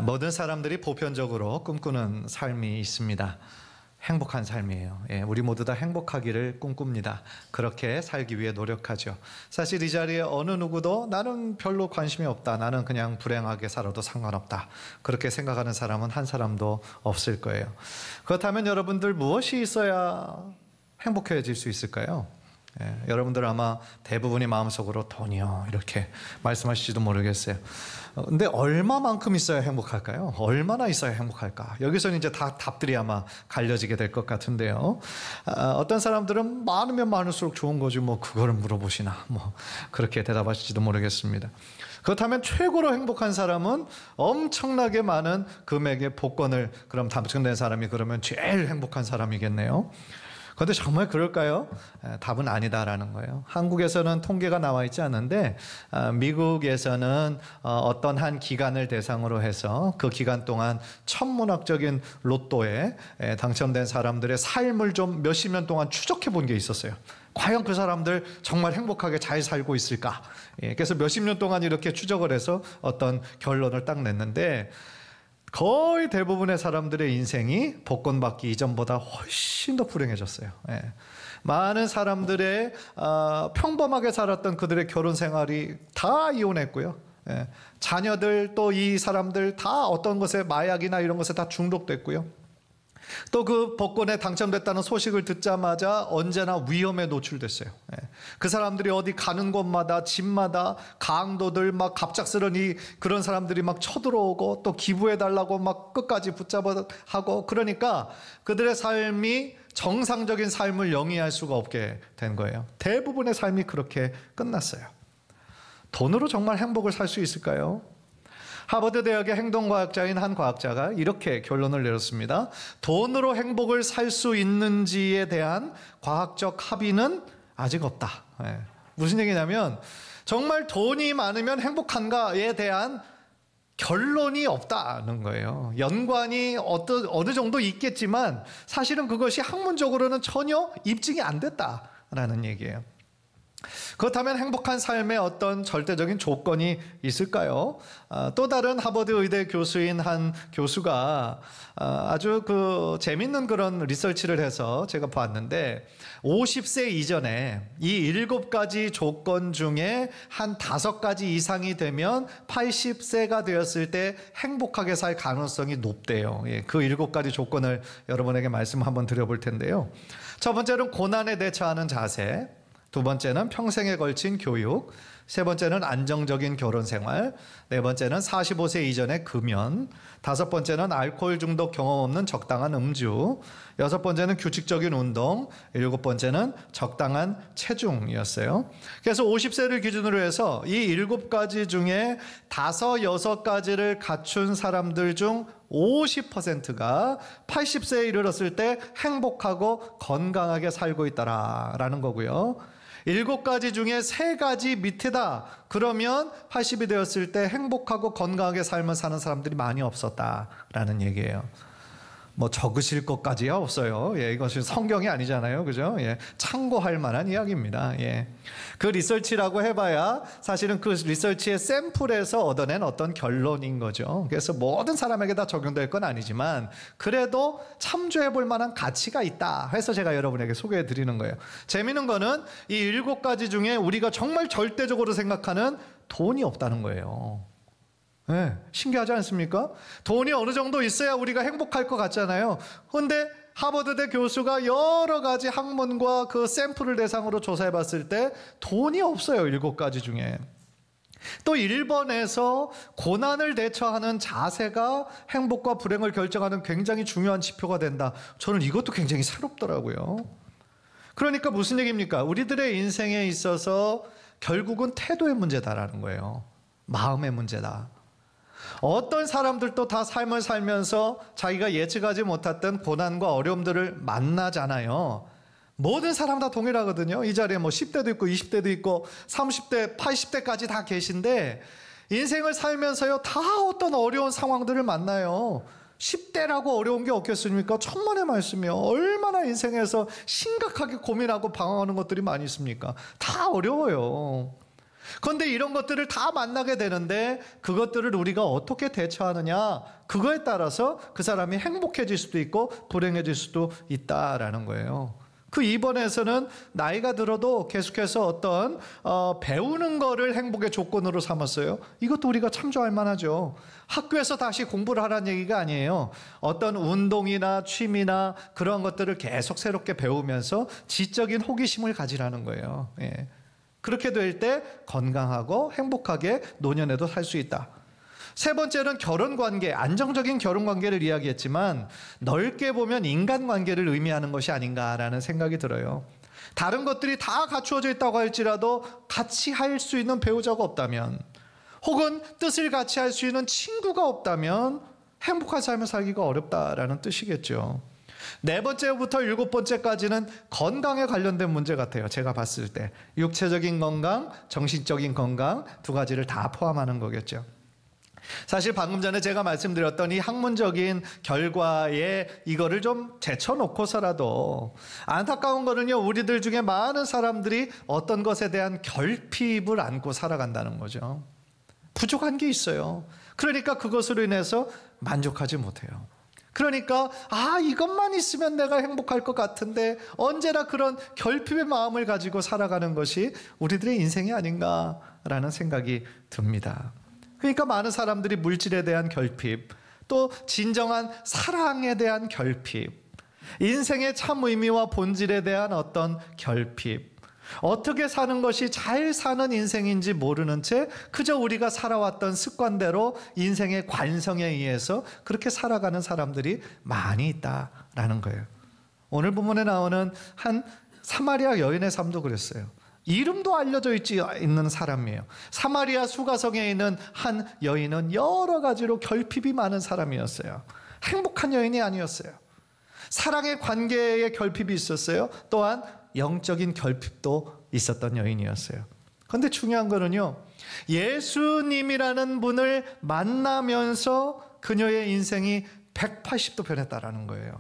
모든 사람들이 보편적으로 꿈꾸는 삶이 있습니다. 행복한 삶이에요. 우리 모두 다 행복하기를 꿈꿉니다. 그렇게 살기 위해 노력하죠. 사실 이 자리에 어느 누구도 나는 별로 관심이 없다, 나는 그냥 불행하게 살아도 상관없다, 그렇게 생각하는 사람은 한 사람도 없을 거예요. 그렇다면 여러분들 무엇이 있어야 행복해질 수 있을까요? 여러분들 아마 대부분이 마음속으로 돈이요 이렇게 말씀하실지도 모르겠어요. 근데 얼마만큼 있어야 행복할까요? 얼마나 있어야 행복할까? 여기서는 이제 다 답들이 아마 갈려지게 될 것 같은데요. 어떤 사람들은 많으면 많을수록 좋은 거지 뭐 그거를 물어보시나 뭐 그렇게 대답하실지도 모르겠습니다. 그렇다면 최고로 행복한 사람은 엄청나게 많은 금액의 복권을 그럼 당첨된 사람이 그러면 제일 행복한 사람이겠네요. 그런데 정말 그럴까요? 답은 아니다라는 거예요. 한국에서는 통계가 나와 있지 않은데 미국에서는 어떤 한 기간을 대상으로 해서 그 기간 동안 천문학적인 로또에 당첨된 사람들의 삶을 좀 몇십 년 동안 추적해 본 게 있었어요. 과연 그 사람들 정말 행복하게 잘 살고 있을까? 그래서 몇십 년 동안 이렇게 추적을 해서 어떤 결론을 딱 냈는데 거의 대부분의 사람들의 인생이 복권 받기 이전보다 훨씬 더 불행해졌어요. 많은 사람들의 평범하게 살았던 그들의 결혼 생활이 다 이혼했고요. 자녀들 또 이 사람들 다 어떤 것에 마약이나 이런 것에 다 중독됐고요. 또 그 복권에 당첨됐다는 소식을 듣자마자 언제나 위험에 노출됐어요. 그 사람들이 어디 가는 곳마다 집마다 강도들 막 갑작스러니 그런 사람들이 막 쳐들어오고 또 기부해달라고 막 끝까지 붙잡아 하고 그러니까 그들의 삶이 정상적인 삶을 영위할 수가 없게 된 거예요. 대부분의 삶이 그렇게 끝났어요. 돈으로 정말 행복을 살 수 있을까요? 하버드 대학의 행동과학자인 한 과학자가 이렇게 결론을 내렸습니다. 돈으로 행복을 살 수 있는지에 대한 과학적 합의는 아직 없다. 무슨 얘기냐면 정말 돈이 많으면 행복한가에 대한 결론이 없다는 거예요. 연관이 어느 정도 있겠지만 사실은 그것이 학문적으로는 전혀 입증이 안 됐다라는 얘기예요. 그렇다면 행복한 삶의 어떤 절대적인 조건이 있을까요? 또 다른 하버드 의대 교수인 한 교수가 아주 재밌는 그런 리서치를 해서 제가 봤는데 50세 이전에 이 7가지 조건 중에 한 5가지 이상이 되면 80세가 되었을 때 행복하게 살 가능성이 높대요. 그 7가지 조건을 여러분에게 말씀 한번 드려볼 텐데요. 첫 번째는 고난에 대처하는 자세, 두 번째는 평생에 걸친 교육, 세 번째는 안정적인 결혼 생활, 네 번째는 45세 이전의 금연, 다섯 번째는 알코올 중독 경험 없는 적당한 음주, 여섯 번째는 규칙적인 운동, 일곱 번째는 적당한 체중이었어요. 그래서 50세를 기준으로 해서 이 7가지 중에 5, 6가지를 갖춘 사람들 중 50%가 80세에 이르렀을 때 행복하고 건강하게 살고 있다라는 거고요. 7가지 중에 3가지 밑에다 그러면 80이 되었을 때 행복하고 건강하게 삶을 사는 사람들이 많이 없었다라는 얘기예요. 뭐 적으실 것까지야 없어요. 이것은 성경이 아니잖아요. 그죠? 참고할 만한 이야기입니다. 그 리서치라고 해봐야 사실은 그 리서치의 샘플에서 얻어낸 어떤 결론인 거죠. 그래서 모든 사람에게 다 적용될 건 아니지만 그래도 참조해 볼 만한 가치가 있다 해서 제가 여러분에게 소개해 드리는 거예요. 재미있는 거는 이 7가지 중에 우리가 정말 절대적으로 생각하는 돈이 없다는 거예요. 신기하지 않습니까? 돈이 어느 정도 있어야 우리가 행복할 것 같잖아요. 그런데 하버드대 교수가 여러 가지 학문과 그 샘플을 대상으로 조사해 봤을 때 돈이 없어요. 7가지 중에. 또 1번에서 고난을 대처하는 자세가 행복과 불행을 결정하는 굉장히 중요한 지표가 된다. 저는 이것도 굉장히 새롭더라고요. 그러니까 무슨 얘기입니까? 우리들의 인생에 있어서 결국은 태도의 문제다라는 거예요. 마음의 문제다. 어떤 사람들도 다 삶을 살면서 자기가 예측하지 못했던 고난과 어려움들을 만나잖아요. 모든 사람 다 동일하거든요. 이 자리에 뭐 10대도 있고 20대도 있고 30대, 80대까지 다 계신데 인생을 살면서요 다 어떤 어려운 상황들을 만나요. 10대라고 어려운 게 없겠습니까? 천만의 말씀이요. 얼마나 인생에서 심각하게 고민하고 방황하는 것들이 많이 있습니까? 다 어려워요. 그런데 이런 것들을 다 만나게 되는데 그것들을 우리가 어떻게 대처하느냐, 그거에 따라서 그 사람이 행복해질 수도 있고 불행해질 수도 있다라는 거예요. 그 2번에서는 나이가 들어도 계속해서 어떤 배우는 거를 행복의 조건으로 삼았어요. 이것도 우리가 참조할 만하죠. 학교에서 다시 공부를 하라는 얘기가 아니에요. 어떤 운동이나 취미나 그런 것들을 계속 새롭게 배우면서 지적인 호기심을 가지라는 거예요. 예. 그렇게 될 때 건강하고 행복하게 노년에도 살 수 있다. 세 번째는 결혼관계, 안정적인 결혼관계를 이야기했지만 넓게 보면 인간관계를 의미하는 것이 아닌가라는 생각이 들어요. 다른 것들이 다 갖추어져 있다고 할지라도 같이 할 수 있는 배우자가 없다면, 혹은 뜻을 같이 할 수 있는 친구가 없다면 행복한 삶을 살기가 어렵다라는 뜻이겠죠. 네 번째부터 7번째까지는 건강에 관련된 문제 같아요. 제가 봤을 때 육체적인 건강, 정신적인 건강 두 가지를 다 포함하는 거겠죠. 사실 방금 전에 제가 말씀드렸던 이 학문적인 결과에 이거를 좀 제쳐놓고서라도 안타까운 거는요, 우리들 중에 많은 사람들이 어떤 것에 대한 결핍을 안고 살아간다는 거죠. 부족한 게 있어요. 그러니까 그것으로 인해서 만족하지 못해요. 그러니까 이것만 있으면 내가 행복할 것 같은데 언제나 그런 결핍의 마음을 가지고 살아가는 것이 우리들의 인생이 아닌가라는 생각이 듭니다. 그러니까 많은 사람들이 물질에 대한 결핍, 또 진정한 사랑에 대한 결핍, 인생의 참 의미와 본질에 대한 어떤 결핍, 어떻게 사는 것이 잘 사는 인생인지 모르는 채 그저 우리가 살아왔던 습관대로 인생의 관성에 의해서 그렇게 살아가는 사람들이 많이 있다라는 거예요. 오늘 본문에 나오는 한 사마리아 여인의 삶도 그랬어요. 이름도 알려져 있는 사람이에요. 사마리아 수가성에 있는 한 여인은 여러 가지로 결핍이 많은 사람이었어요. 행복한 여인이 아니었어요. 사랑의 관계에 결핍이 있었어요. 또한 영적인 결핍도 있었던 여인이었어요. 그런데 중요한 거는요, 예수님이라는 분을 만나면서 그녀의 인생이 180도 변했다라는 거예요.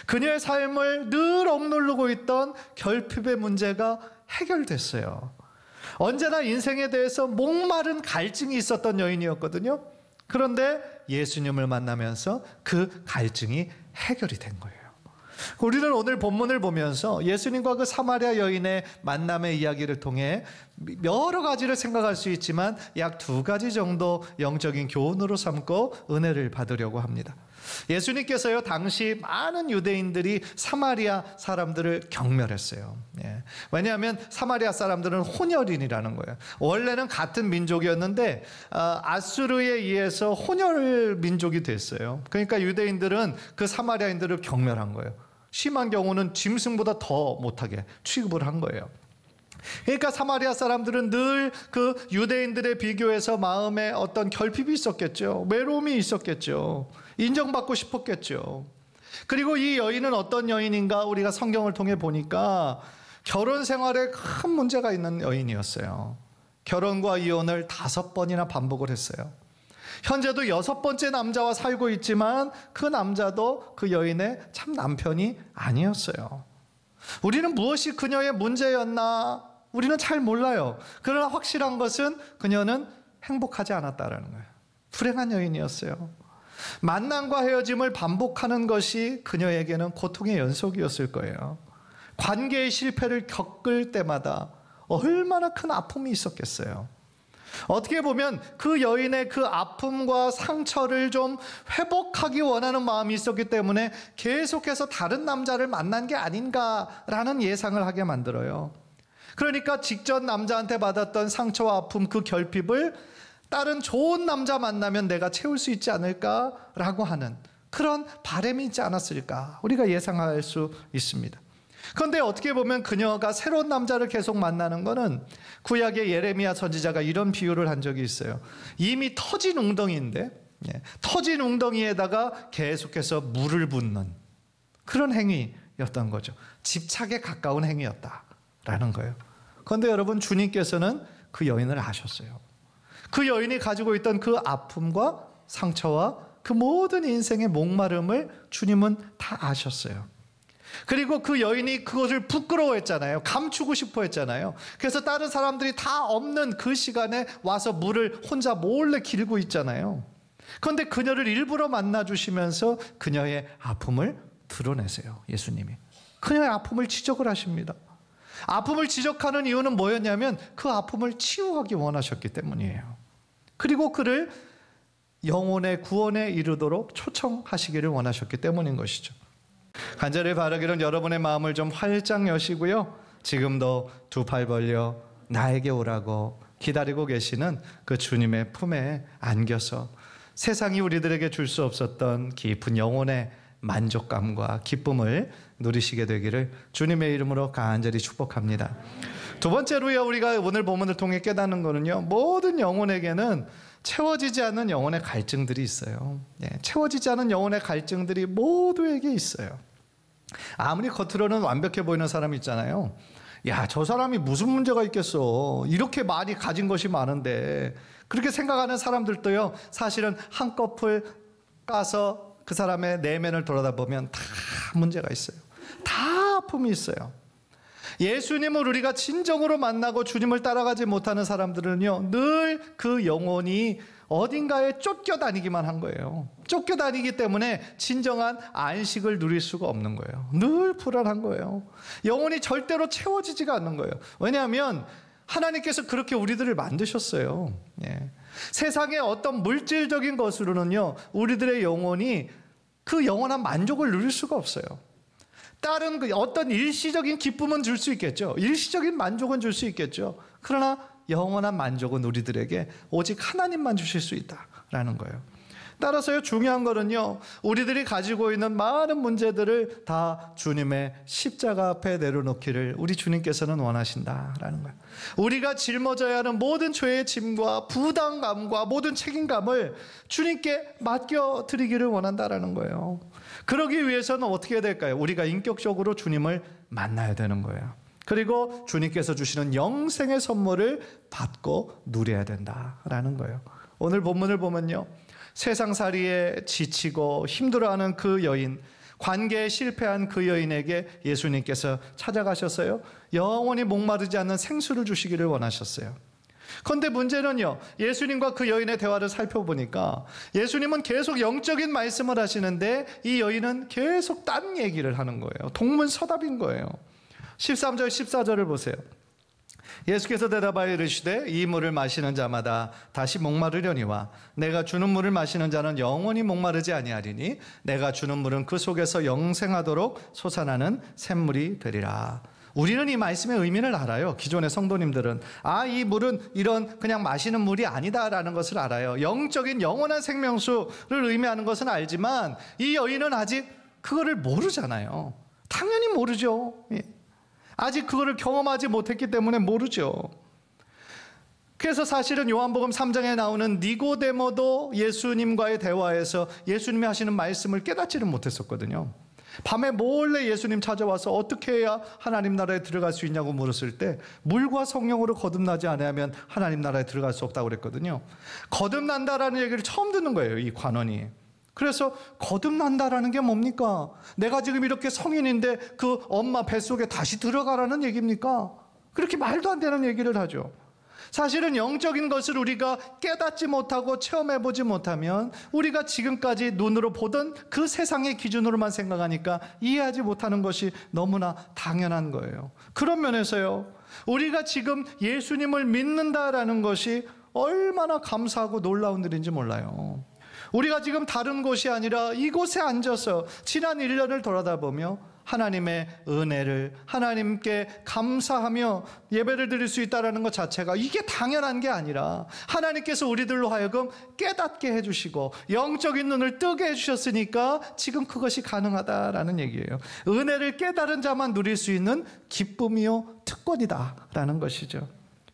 그녀의 삶을 늘 억누르고 있던 결핍의 문제가 해결됐어요. 언제나 인생에 대해서 목마른 갈증이 있었던 여인이었거든요. 그런데 예수님을 만나면서 그 갈증이 해결이 된 거예요. 우리는 오늘 본문을 보면서 예수님과 그 사마리아 여인의 만남의 이야기를 통해 여러 가지를 생각할 수 있지만 약 2가지 정도 영적인 교훈으로 삼고 은혜를 받으려고 합니다. 예수님께서요, 당시 많은 유대인들이 사마리아 사람들을 경멸했어요. 왜냐하면 사마리아 사람들은 혼혈인이라는 거예요. 원래는 같은 민족이었는데 아수르에 의해서 혼혈 민족이 됐어요. 그러니까 유대인들은 그 사마리아인들을 경멸한 거예요. 심한 경우는 짐승보다 더 못하게 취급을 한 거예요. 그러니까 사마리아 사람들은 늘 그 유대인들에 비교해서 마음에 어떤 결핍이 있었겠죠. 외로움이 있었겠죠. 인정받고 싶었겠죠. 그리고 이 여인은 어떤 여인인가, 우리가 성경을 통해 보니까 결혼 생활에 큰 문제가 있는 여인이었어요. 결혼과 이혼을 5번이나 반복을 했어요. 현재도 6번째 남자와 살고 있지만 그 남자도 그 여인의 참 남편이 아니었어요. 우리는 무엇이 그녀의 문제였나? 우리는 잘 몰라요. 그러나 확실한 것은 그녀는 행복하지 않았다라는 거예요. 불행한 여인이었어요. 만남과 헤어짐을 반복하는 것이 그녀에게는 고통의 연속이었을 거예요. 관계의 실패를 겪을 때마다 얼마나 큰 아픔이 있었겠어요. 어떻게 보면 그 여인의 그 아픔과 상처를 좀 회복하기 원하는 마음이 있었기 때문에 계속해서 다른 남자를 만난 게 아닌가라는 예상을 하게 만들어요. 그러니까 직전 남자한테 받았던 상처와 아픔, 그 결핍을 다른 좋은 남자 만나면 내가 채울 수 있지 않을까라고 하는 그런 바람이 있지 않았을까, 우리가 예상할 수 있습니다. 그런데 어떻게 보면 그녀가 새로운 남자를 계속 만나는 것은 구약의 예레미야 선지자가 이런 비유를 한 적이 있어요. 이미 터진 웅덩이인데 터진 웅덩이에다가 계속해서 물을 붓는 그런 행위였던 거죠. 집착에 가까운 행위였다라는 거예요. 그런데 여러분, 주님께서는 그 여인을 아셨어요. 그 여인이 가지고 있던 그 아픔과 상처와 그 모든 인생의 목마름을 주님은 다 아셨어요. 그리고 그 여인이 그것을 부끄러워했잖아요. 감추고 싶어 했잖아요. 그래서 다른 사람들이 다 없는 그 시간에 와서 물을 혼자 몰래 길고 있잖아요. 그런데 그녀를 일부러 만나주시면서 그녀의 아픔을 드러내세요. 예수님이 그녀의 아픔을 지적을 하십니다. 아픔을 지적하는 이유는 뭐였냐면 그 아픔을 치유하기 원하셨기 때문이에요. 그리고 그를 영혼의 구원에 이르도록 초청하시기를 원하셨기 때문인 것이죠. 간절히 바라기는 여러분의 마음을 좀 활짝 여시고요, 지금도 두 팔 벌려 나에게 오라고 기다리고 계시는 그 주님의 품에 안겨서 세상이 우리들에게 줄 수 없었던 깊은 영혼의 만족감과 기쁨을 누리시게 되기를 주님의 이름으로 간절히 축복합니다. 두 번째로요, 우리가 오늘 본문을 통해 깨닫는 거는요, 모든 영혼에게는 채워지지 않는 영혼의 갈증들이 있어요. 채워지지 않은 영혼의 갈증들이 모두에게 있어요. 아무리 겉으로는 완벽해 보이는 사람이 있잖아요. 야, 저 사람이 무슨 문제가 있겠어, 이렇게 많이 가진 것이 많은데. 그렇게 생각하는 사람들도요, 사실은 한꺼풀 까서 그 사람의 내면을 돌아다보면 다 문제가 있어요. 다 아픔이 있어요. 예수님을 우리가 진정으로 만나고 주님을 따라가지 못하는 사람들은요, 늘 그 영혼이 어딘가에 쫓겨다니기만 한 거예요. 쫓겨다니기 때문에 진정한 안식을 누릴 수가 없는 거예요. 늘 불안한 거예요. 영혼이 절대로 채워지지가 않는 거예요. 왜냐하면 하나님께서 그렇게 우리들을 만드셨어요. 세상의 어떤 물질적인 것으로는요, 우리들의 영혼이 그 영원한 만족을 누릴 수가 없어요. 다른 어떤 일시적인 기쁨은 줄 수 있겠죠. 일시적인 만족은 줄 수 있겠죠. 그러나 영원한 만족은 우리들에게 오직 하나님만 주실 수 있다라는 거예요. 따라서요, 중요한 거는요, 우리들이 가지고 있는 많은 문제들을 다 주님의 십자가 앞에 내려놓기를 우리 주님께서는 원하신다라는 거예요. 우리가 짊어져야 하는 모든 죄의 짐과 부담감과 모든 책임감을 주님께 맡겨드리기를 원한다라는 거예요. 그러기 위해서는 어떻게 해야 될까요? 우리가 인격적으로 주님을 만나야 되는 거예요. 그리고 주님께서 주시는 영생의 선물을 받고 누려야 된다라는 거예요. 오늘 본문을 보면요, 세상살이에 지치고 힘들어하는 그 여인, 관계에 실패한 그 여인에게 예수님께서 찾아가셨어요. 영원히 목마르지 않는 생수를 주시기를 원하셨어요. 그런데 문제는요, 예수님과 그 여인의 대화를 살펴보니까 예수님은 계속 영적인 말씀을 하시는데 이 여인은 계속 딴 얘기를 하는 거예요. 동문서답인 거예요. 13절 14절을 보세요. 예수께서 대답하여 이르시되 이 물을 마시는 자마다 다시 목마르려니와 내가 주는 물을 마시는 자는 영원히 목마르지 아니하리니 내가 주는 물은 그 속에서 영생하도록 솟아나는 샘물이 되리라. 우리는 이 말씀의 의미를 알아요. 기존의 성도님들은 이 물은 이런 그냥 마시는 물이 아니다라는 것을 알아요. 영적인 영원한 생명수를 의미하는 것은 알지만 이 여인은 아직 그거를 모르잖아요. 당연히 모르죠. 아직 그거를 경험하지 못했기 때문에 모르죠. 그래서 사실은 요한복음 3장에 나오는 니고데모도 예수님과의 대화에서 예수님이 하시는 말씀을 깨닫지를 못했었거든요. 밤에 몰래 예수님 찾아와서 어떻게 해야 하나님 나라에 들어갈 수 있냐고 물었을 때 물과 성령으로 거듭나지 않으면 하나님 나라에 들어갈 수 없다고 그랬거든요. 거듭난다라는 얘기를 처음 듣는 거예요, 이 관원이. 그래서 거듭난다라는 게 뭡니까? 내가 지금 이렇게 성인인데 그 엄마 뱃속에 다시 들어가라는 얘기입니까? 그렇게 말도 안 되는 얘기를 하죠. 사실은 영적인 것을 우리가 깨닫지 못하고 체험해보지 못하면 우리가 지금까지 눈으로 보던 그 세상의 기준으로만 생각하니까 이해하지 못하는 것이 너무나 당연한 거예요. 그런 면에서요, 우리가 지금 예수님을 믿는다라는 것이 얼마나 감사하고 놀라운 일인지 몰라요. 우리가 지금 다른 곳이 아니라 이곳에 앉아서 지난 1년을 돌아다보며 하나님의 은혜를 하나님께 감사하며 예배를 드릴 수 있다는 것 자체가 이게 당연한 게 아니라 하나님께서 우리들로 하여금 깨닫게 해주시고 영적인 눈을 뜨게 해주셨으니까 지금 그것이 가능하다라는 얘기예요. 은혜를 깨달은 자만 누릴 수 있는 기쁨이요 특권이다라는 것이죠.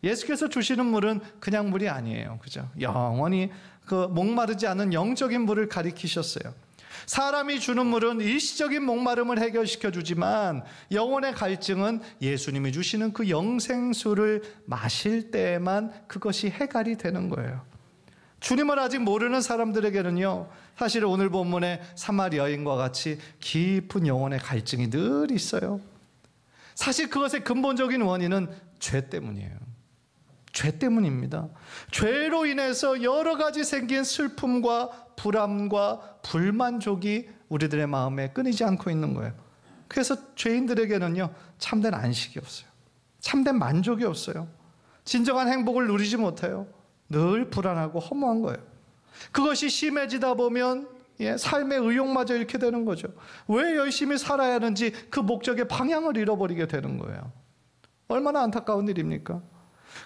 예수께서 주시는 물은 그냥 물이 아니에요. 그죠? 영원히 그 목마르지 않은 영적인 물을 가리키셨어요. 사람이 주는 물은 일시적인 목마름을 해결시켜 주지만 영혼의 갈증은 예수님이 주시는 그 영생수를 마실 때에만 그것이 해결이 되는 거예요. 주님을 아직 모르는 사람들에게는요, 사실 오늘 본문의 사마리아 여인과 같이 깊은 영혼의 갈증이 늘 있어요. 사실 그것의 근본적인 원인은 죄 때문이에요. 죄 때문입니다. 죄로 인해서 여러 가지 생긴 슬픔과 불안과 불만족이 우리들의 마음에 끊이지 않고 있는 거예요. 그래서 죄인들에게는요, 참된 안식이 없어요. 참된 만족이 없어요. 진정한 행복을 누리지 못해요. 늘 불안하고 허무한 거예요. 그것이 심해지다 보면 삶의 의욕마저 잃게 되는 거죠. 왜 열심히 살아야 하는지 그 목적의 방향을 잃어버리게 되는 거예요. 얼마나 안타까운 일입니까?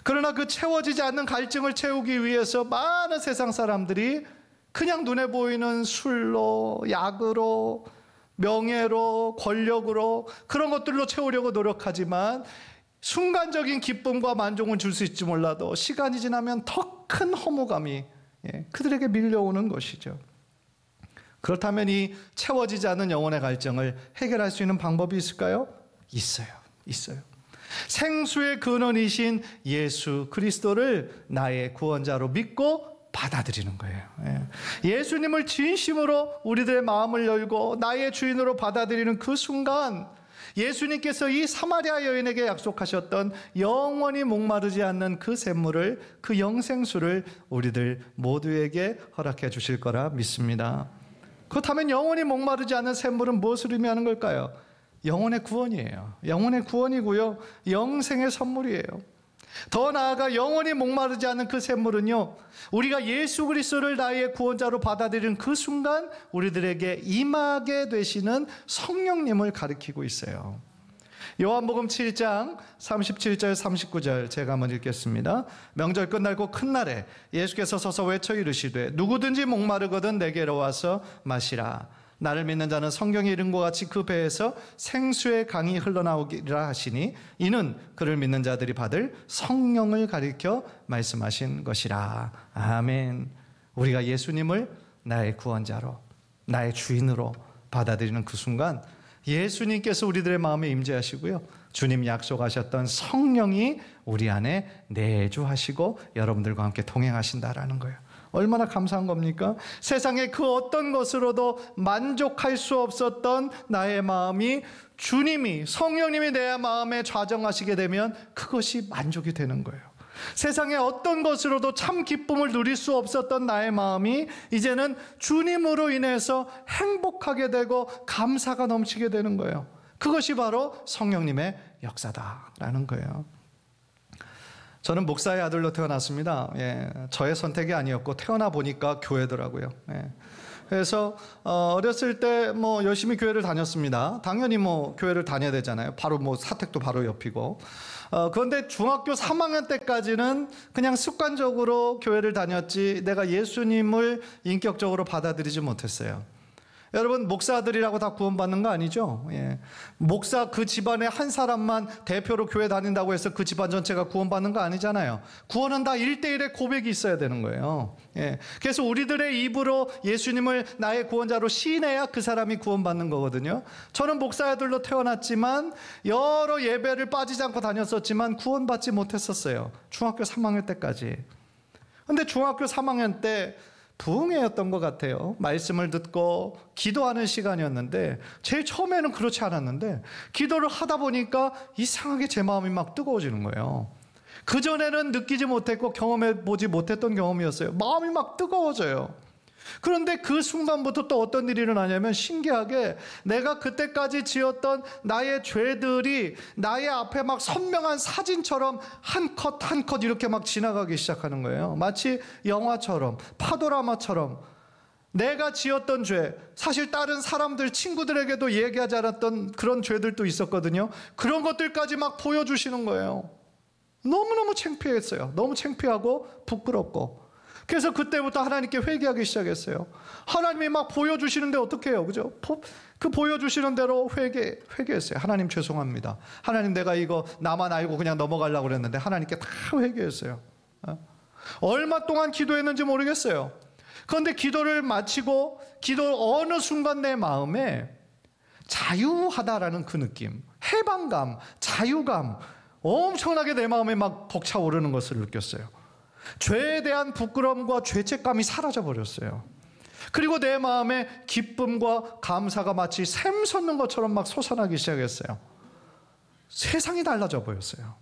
그러나 그 채워지지 않는 갈증을 채우기 위해서 많은 세상 사람들이 그냥 눈에 보이는 술로, 약으로, 명예로, 권력으로 그런 것들로 채우려고 노력하지만 순간적인 기쁨과 만족은 줄 수 있지 몰라도 시간이 지나면 더 큰 허무감이 그들에게 밀려오는 것이죠. 그렇다면 이 채워지지 않는 영혼의 갈증을 해결할 수 있는 방법이 있을까요? 있어요. 생수의 근원이신 예수 그리스도를 나의 구원자로 믿고 받아들이는 거예요. 예수님을 진심으로 우리들의 마음을 열고 나의 주인으로 받아들이는 그 순간 예수님께서 이 사마리아 여인에게 약속하셨던 영원히 목마르지 않는 그 샘물을, 그 영생수를 우리들 모두에게 허락해 주실 거라 믿습니다. 그렇다면 영원히 목마르지 않은 샘물은 무엇을 의미하는 걸까요? 영혼의 구원이에요. 영혼의 구원이고요, 영생의 선물이에요. 더 나아가 영원히 목마르지 않은 그 샘물은요, 우리가 예수 그리스도를 나의 구원자로 받아들이는 그 순간 우리들에게 임하게 되시는 성령님을 가리키고 있어요. 요한복음 7장 37절 39절 제가 한번 읽겠습니다. 명절 끝날고 큰 날에 예수께서 서서 외쳐 이르시되 누구든지 목마르거든 내게로 와서 마시라. 나를 믿는 자는 성경의 이름과 같이 그 배에서 생수의 강이 흘러나오기라 하시니 이는 그를 믿는 자들이 받을 성령을 가리켜 말씀하신 것이라. 아멘. 우리가 예수님을 나의 구원자로, 나의 주인으로 받아들이는 그 순간 예수님께서 우리들의 마음에 임재하시고요, 주님 약속하셨던 성령이 우리 안에 내주하시고 여러분들과 함께 동행하신다라는 거예요. 얼마나 감사한 겁니까? 세상의 그 어떤 것으로도 만족할 수 없었던 나의 마음이 주님이, 성령님이 내 마음에 좌정하시게 되면 그것이 만족이 되는 거예요. 세상의 어떤 것으로도 참 기쁨을 누릴 수 없었던 나의 마음이 이제는 주님으로 인해서 행복하게 되고 감사가 넘치게 되는 거예요. 그것이 바로 성령님의 역사다라는 거예요. 저는 목사의 아들로 태어났습니다. 저의 선택이 아니었고 태어나 보니까 교회더라고요. 그래서 어렸을 때 뭐 열심히 교회를 다녔습니다. 당연히 뭐 교회를 다녀야 되잖아요. 바로 뭐 사택도 바로 옆이고. 그런데 중학교 3학년 때까지는 그냥 습관적으로 교회를 다녔지 내가 예수님을 인격적으로 받아들이지 못했어요. 여러분, 목사들이라고 다 구원받는 거 아니죠? 목사 그 집안의 한 사람만 대표로 교회 다닌다고 해서 그 집안 전체가 구원받는 거 아니잖아요. 구원은 다 1대1의 고백이 있어야 되는 거예요. 그래서 우리들의 입으로 예수님을 나의 구원자로 시인해야 그 사람이 구원받는 거거든요. 저는 목사 아들로 태어났지만 여러 예배를 빠지지 않고 다녔었지만 구원받지 못했었어요. 중학교 3학년 때까지. 근데 중학교 3학년 때 부흥회였던 것 같아요. 말씀을 듣고 기도하는 시간이었는데 제일 처음에는 그렇지 않았는데 기도를 하다 보니까 이상하게 제 마음이 막 뜨거워지는 거예요. 그전에는 느끼지 못했고 경험해 보지 못했던 경험이었어요. 마음이 막 뜨거워져요. 그런데 그 순간부터 또 어떤 일이 일어나냐면 신기하게 내가 그때까지 지었던 나의 죄들이 나의 앞에 막 선명한 사진처럼 한 컷 한 컷 이렇게 막 지나가기 시작하는 거예요. 마치 영화처럼, 파도라마처럼 내가 지었던 죄, 사실 다른 사람들, 친구들에게도 얘기하지 않았던 그런 죄들도 있었거든요. 그런 것들까지 막 보여주시는 거예요. 너무너무 창피했어요. 너무 창피하고 부끄럽고. 그래서 그때부터 하나님께 회개하기 시작했어요. 하나님이 막 보여주시는데 어떻게 해요? 그죠? 그 보여주시는 대로 회개했어요. 하나님 죄송합니다. 하나님 내가 이거 나만 알고 그냥 넘어가려고 그랬는데 하나님께 다 회개했어요. 얼마 동안 기도했는지 모르겠어요. 그런데 기도를 마치고 기도 어느 순간 내 마음에 자유하다라는 그 느낌, 해방감, 자유감 엄청나게 내 마음에 막 벅차오르는 것을 느꼈어요. 죄에 대한 부끄러움과 죄책감이 사라져 버렸어요. 그리고 내 마음에 기쁨과 감사가 마치 샘 솟는 것처럼 막 솟아나기 시작했어요. 세상이 달라져 보였어요.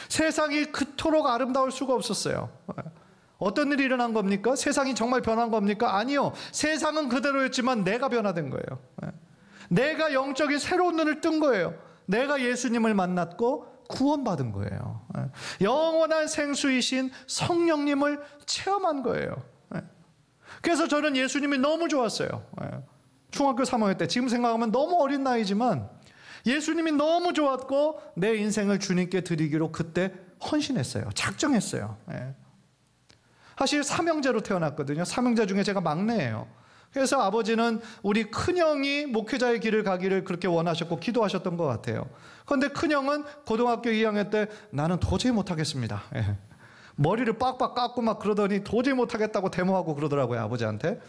세상이 그토록 아름다울 수가 없었어요. 어떤 일이 일어난 겁니까? 세상이 정말 변한 겁니까? 아니요. 세상은 그대로였지만 내가 변화된 거예요. 내가 영적인 새로운 눈을 뜬 거예요. 내가 예수님을 만났고 구원받은 거예요. 영원한 생수이신 성령님을 체험한 거예요. 그래서 저는 예수님이 너무 좋았어요. 중학교 3학년 때, 지금 생각하면 너무 어린 나이지만 예수님이 너무 좋았고 내 인생을 주님께 드리기로 그때 헌신했어요. 작정했어요. 사실 삼형제로 태어났거든요. 삼형제 중에 제가 막내예요. 그래서 아버지는 우리 큰형이 목회자의 길을 가기를 그렇게 원하셨고 기도하셨던 것 같아요. 그런데 큰형은 고등학교 2학년 때 나는 도저히 못하겠습니다. 머리를 빡빡 깎고 막 그러더니 도저히 못하겠다고 데모하고 그러더라고요, 아버지한테.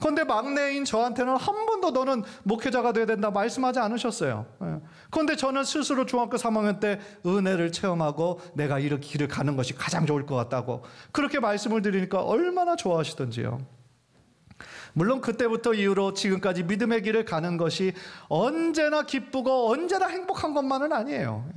그런데 막내인 저한테는 한 번도 너는 목회자가 돼야 된다 말씀하지 않으셨어요. 그런데 저는 스스로 중학교 3학년 때 은혜를 체험하고 내가 이렇게 길을 가는 것이 가장 좋을 것 같다고 그렇게 말씀을 드리니까 얼마나 좋아하시던지요. 물론 그때부터 이후로 지금까지 믿음의 길을 가는 것이 언제나 기쁘고 언제나 행복한 것만은 아니에요.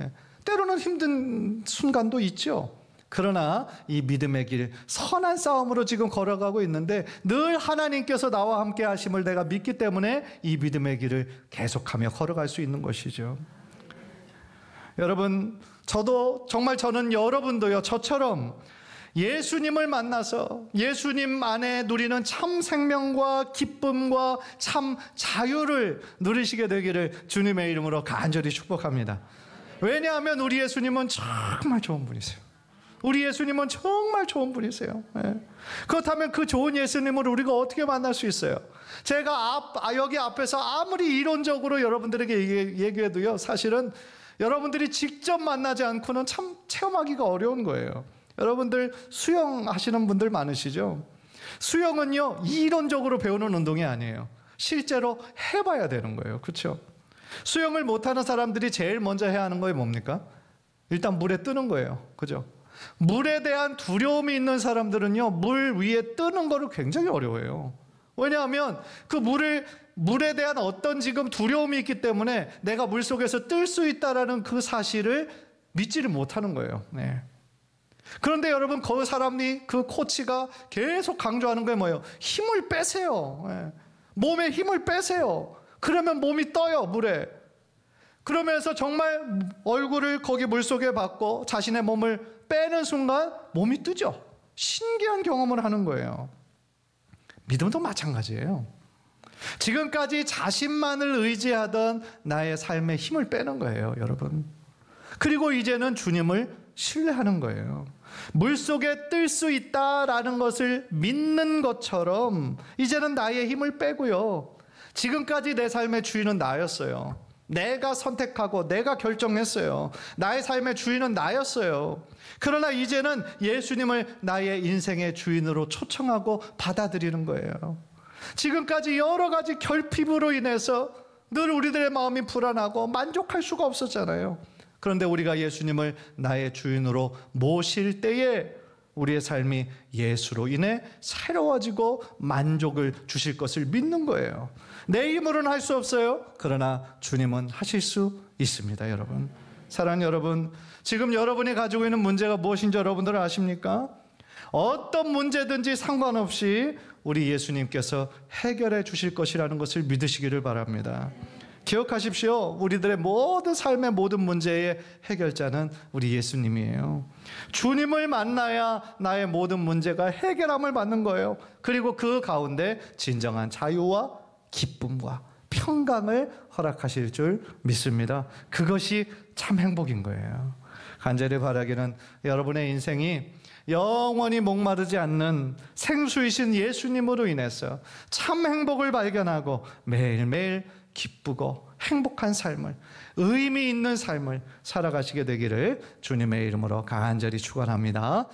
때로는 힘든 순간도 있죠. 그러나 이 믿음의 길, 선한 싸움으로 지금 걸어가고 있는데 늘 하나님께서 나와 함께 하심을 내가 믿기 때문에 이 믿음의 길을 계속하며 걸어갈 수 있는 것이죠. 여러분, 저는 여러분도요, 저처럼 예수님을 만나서 예수님 안에 누리는 참 생명과 기쁨과 참 자유를 누리시게 되기를 주님의 이름으로 간절히 축복합니다. 왜냐하면 우리 예수님은 정말 좋은 분이세요. 우리 예수님은 정말 좋은 분이세요. 그렇다면 그 좋은 예수님을 우리가 어떻게 만날 수 있어요? 제가 여기 앞에서 아무리 이론적으로 여러분들에게 얘기해도요, 사실은 여러분들이 직접 만나지 않고는 참 체험하기가 어려운 거예요. 여러분들 수영하시는 분들 많으시죠? 수영은요, 이론적으로 배우는 운동이 아니에요. 실제로 해봐야 되는 거예요. 그렇죠? 수영을 못하는 사람들이 제일 먼저 해야 하는 거예요, 뭡니까? 일단 물에 뜨는 거예요. 그죠? 물에 대한 두려움이 있는 사람들은요, 물 위에 뜨는 거를 굉장히 어려워해요. 왜냐하면 그 물에 대한 어떤 지금 두려움이 있기 때문에 내가 물 속에서 뜰 수 있다라는 그 사실을 믿지를 못하는 거예요. 그런데 여러분, 그 코치가 계속 강조하는 게 뭐예요? 힘을 빼세요. 몸에 힘을 빼세요. 그러면 몸이 떠요, 물에. 그러면서 정말 얼굴을 거기 물속에 박고 자신의 몸을 빼는 순간 몸이 뜨죠. 신기한 경험을 하는 거예요. 믿음도 마찬가지예요. 지금까지 자신만을 의지하던 나의 삶의 힘을 빼는 거예요, 여러분. 그리고 이제는 주님을 신뢰하는 거예요. 물속에 뜰 수 있다라는 것을 믿는 것처럼 이제는 나의 힘을 빼고요, 지금까지 내 삶의 주인은 나였어요. 내가 선택하고 내가 결정했어요. 나의 삶의 주인은 나였어요. 그러나 이제는 예수님을 나의 인생의 주인으로 초청하고 받아들이는 거예요. 지금까지 여러 가지 결핍으로 인해서 늘 우리들의 마음이 불안하고 만족할 수가 없었잖아요. 그런데 우리가 예수님을 나의 주인으로 모실 때에 우리의 삶이 예수로 인해 새로워지고 만족을 주실 것을 믿는 거예요. 내 힘으로는 할 수 없어요. 그러나 주님은 하실 수 있습니다, 여러분. 사랑하는 여러분, 지금 여러분이 가지고 있는 문제가 무엇인지 여러분들 아십니까? 어떤 문제든지 상관없이 우리 예수님께서 해결해 주실 것이라는 것을 믿으시기를 바랍니다. 기억하십시오. 우리들의 모든 삶의 모든 문제의 해결자는 우리 예수님이에요. 주님을 만나야 나의 모든 문제가 해결함을 받는 거예요. 그리고 그 가운데 진정한 자유와 기쁨과 평강을 허락하실 줄 믿습니다. 그것이 참 행복인 거예요. 간절히 바라기는 여러분의 인생이 영원히 목마르지 않는 생수이신 예수님으로 인해서 참 행복을 발견하고 매일매일 기쁘고 행복한 삶을, 의미 있는 삶을 살아가시게 되기를 주님의 이름으로 간절히 축원합니다.